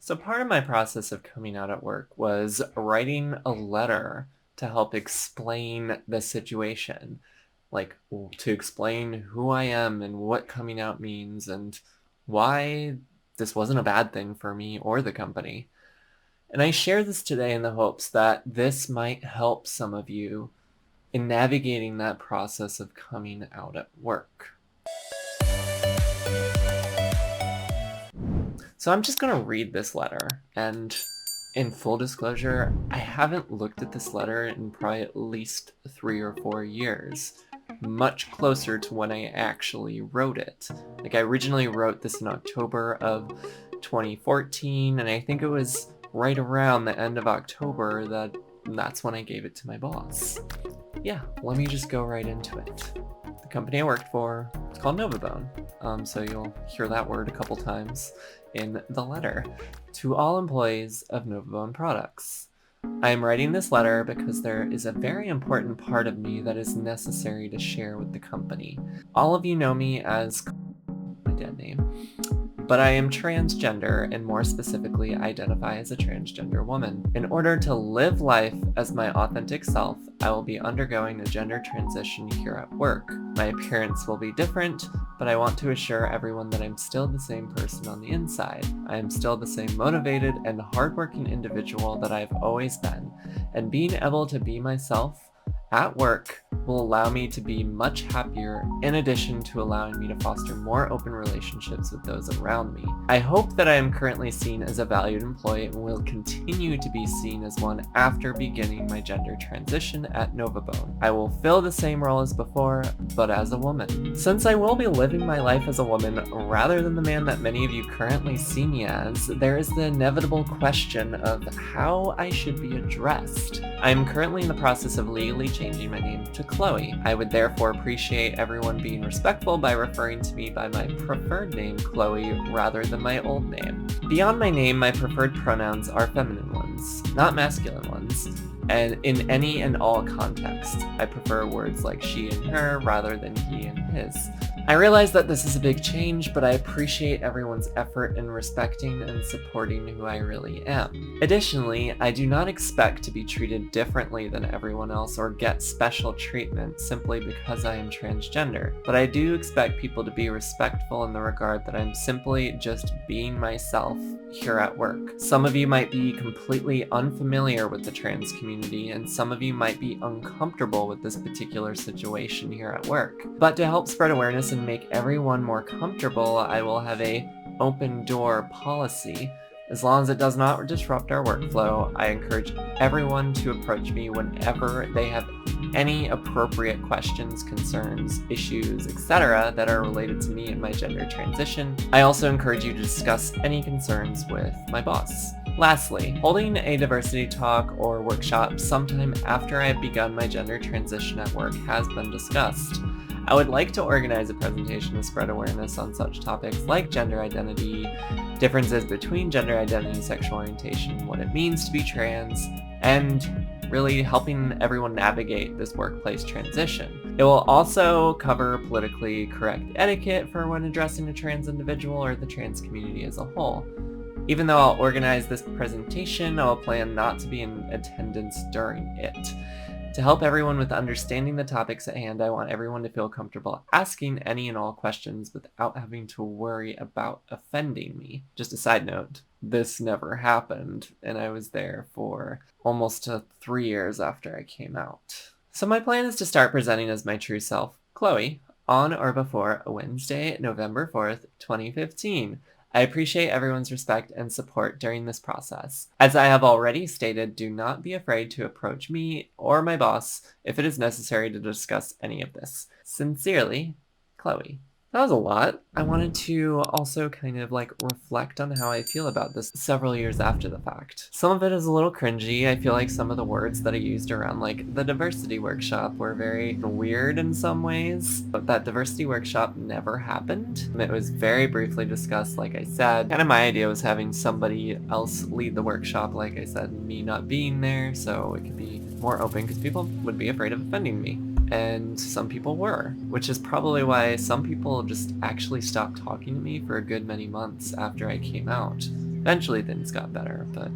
So part of my process of coming out at work was writing a letter to help explain the situation, like to explain who I am and what coming out means and why this wasn't a bad thing for me or the company. And I share this today in the hopes that this might help some of you in navigating that process of coming out at work. So I'm just going to read this letter, and in full disclosure, I haven't looked at this letter in probably at least 3 or 4 years, much closer to when I actually wrote it. Like, I originally wrote this in October of 2014, and I think it was right around the end of October that's when I gave it to my boss. Yeah, let me just go right into it. The company I worked for is called Novabone, so you'll hear that word a couple times in the letter. To all employees of Novabone Products, I am writing this letter because there is a very important part of me that is necessary to share with the company. All of you know me as my dead name, but I am transgender and more specifically identify as a transgender woman. In order to live life as my authentic self, I will be undergoing a gender transition here at work. My appearance will be different, but I want to assure everyone that I'm still the same person on the inside. I am still the same motivated and hardworking individual that I've always been, and being able to be myself at work will allow me to be much happier, in addition to allowing me to foster more open relationships with those around me. I hope that I am currently seen as a valued employee and will continue to be seen as one after beginning my gender transition at Novabone. I will fill the same role as before, but as a woman. Since I will be living my life as a woman rather than the man that many of you currently see me as, there is the inevitable question of how I should be addressed. I am currently in the process of legally changing my name to Chloe. I would therefore appreciate everyone being respectful by referring to me by my preferred name, Chloe, rather than my old name. Beyond my name, my preferred pronouns are feminine ones, not masculine ones, and in any and all contexts. I prefer words like she and her rather than he and his. I realize that this is a big change, but I appreciate everyone's effort in respecting and supporting who I really am. Additionally, I do not expect to be treated differently than everyone else or get special treatment simply because I am transgender, but I do expect people to be respectful in the regard that I'm simply just being myself here at work. Some of you might be completely unfamiliar with the trans community, and some of you might be uncomfortable with this particular situation here at work. But to help spread awareness and make everyone more comfortable, I will have a open door policy. As long as it does not disrupt our workflow, I encourage everyone to approach me whenever they have any appropriate questions, concerns, issues, etc. that are related to me and my gender transition. I also encourage you to discuss any concerns with my boss. Lastly, holding a diversity talk or workshop sometime after I have begun my gender transition at work has been discussed. I would like to organize a presentation to spread awareness on such topics like gender identity, differences between gender identity, sexual orientation, what it means to be trans, and really helping everyone navigate this workplace transition. It will also cover politically correct etiquette for when addressing a trans individual or the trans community as a whole. Even though I'll organize this presentation, I'll plan not to be in attendance during it. To help everyone with understanding the topics at hand, I want everyone to feel comfortable asking any and all questions without having to worry about offending me. Just a side note, this never happened, and I was there for almost 3 years after I came out. So my plan is to start presenting as my true self, Chloe, on or before Wednesday, November 4th, 2015. I appreciate everyone's respect and support during this process. As I have already stated, do not be afraid to approach me or my boss if it is necessary to discuss any of this. Sincerely, Chloe. That was a lot. I wanted to also kind of reflect on how I feel about this several years after the fact. Some of it is a little cringy. I feel like some of the words that I used around the diversity workshop were very weird in some ways. But that diversity workshop never happened. It was very briefly discussed, like I said. Kind of my idea was having somebody else lead the workshop, like I said, me not being there, so it could be more open because people would be afraid of offending me. And some people were, which is probably why some people just actually stopped talking to me for a good many months after I came out. Eventually things got better, but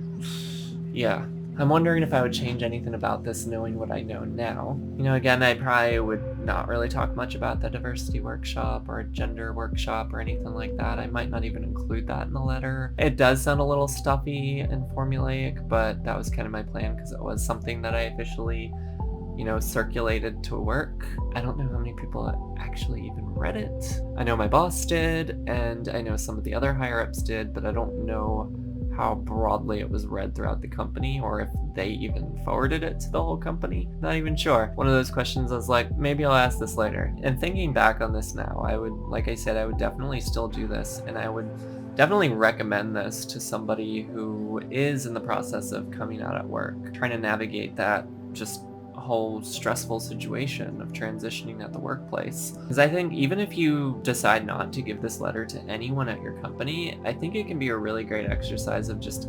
yeah. I'm wondering if I would change anything about this knowing what I know now. You know, again, I probably would not really talk much about the diversity workshop or a gender workshop or anything like that. I might not even include that in the letter. It does sound a little stuffy and formulaic, but that was kind of my plan because it was something that I officially, you know, circulated to work. I don't know how many people actually even read it. I know my boss did, and I know some of the other higher-ups did, but I don't know how broadly it was read throughout the company, or if they even forwarded it to the whole company. Not even sure. One of those questions I was like, maybe I'll ask this later. And thinking back on this now, I would, like I said, I would definitely still do this, and I would definitely recommend this to somebody who is in the process of coming out at work, trying to navigate that just whole stressful situation of transitioning at the workplace. Because I think even if you decide not to give this letter to anyone at your company, I think it can be a really great exercise of just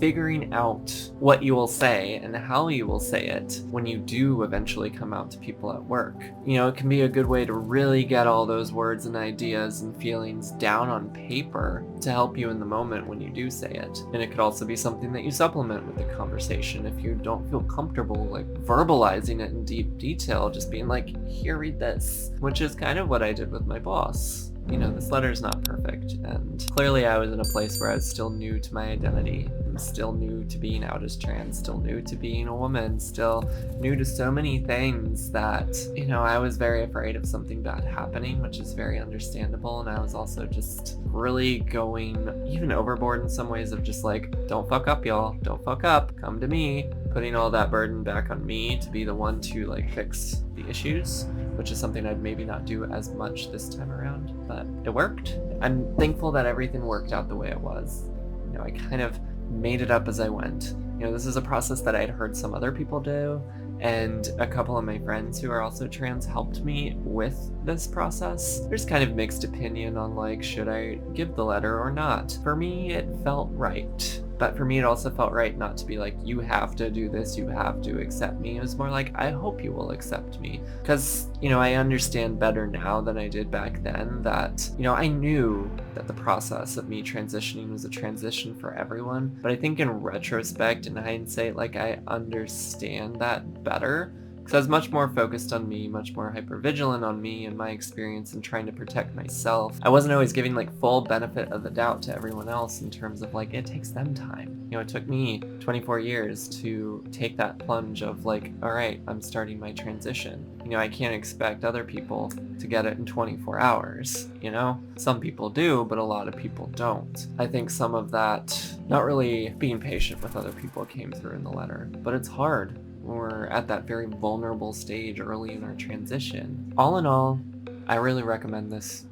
figuring out what you will say and how you will say it when you do eventually come out to people at work. You know, it can be a good way to really get all those words and ideas and feelings down on paper to help you in the moment when you do say it. And it could also be something that you supplement with the conversation if you don't feel comfortable like verbalizing it in deep detail, just being like, here, read this, which is kind of what I did with my boss. You know, this letter is not perfect, and clearly I was in a place where I was still new to my identity. I'm still new to being out as trans, still new to being a woman, still new to so many things that, you know, I was very afraid of something bad happening, which is very understandable, and I was also just really going even overboard in some ways of just like, don't fuck up, y'all, don't fuck up, come to me, putting all that burden back on me to be the one to like fix the issues, which is something I'd maybe not do as much this time around, but it worked. I'm thankful that everything worked out the way it was. You know, I kind of made it up as I went. You know, this is a process that I'd heard some other people do, and a couple of my friends who are also trans helped me with this process. There's kind of mixed opinion on like, should I give the letter or not? For me, it felt right. But for me, it also felt right not to be like, you have to do this, you have to accept me. It was more like, I hope you will accept me. Because, you know, I understand better now than I did back then that, you know, I knew that the process of me transitioning was a transition for everyone. But I think in retrospect, in hindsight, like I understand that better. Because I was much more focused on me, much more hypervigilant on me and my experience and trying to protect myself. I wasn't always giving like full benefit of the doubt to everyone else in terms of like, it takes them time. You know, it took me 24 years to take that plunge of like, all right, I'm starting my transition. You know, I can't expect other people to get it in 24 hours, you know? Some people do, but a lot of people don't. I think some of that, not really being patient with other people, came through in the letter, but it's hard. We're at that very vulnerable stage early in our transition. All in all, I really recommend this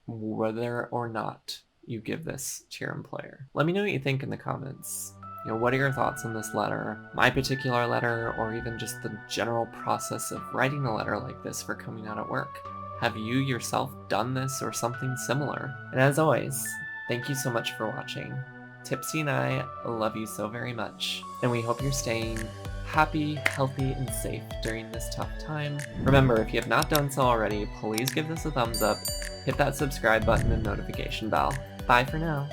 whether or not you give this to your employer. Let me know what you think in the comments. You know, what are your thoughts on this letter, my particular letter, or even just the general process of writing a letter like this for coming out at work? Have you yourself done this or something similar? And as always, thank you so much for watching. Tipsy and I love you so very much, and we hope you're staying happy, healthy, and safe during this tough time. Remember, if you have not done so already, please give this a thumbs up, hit that subscribe button and notification bell. Bye for now.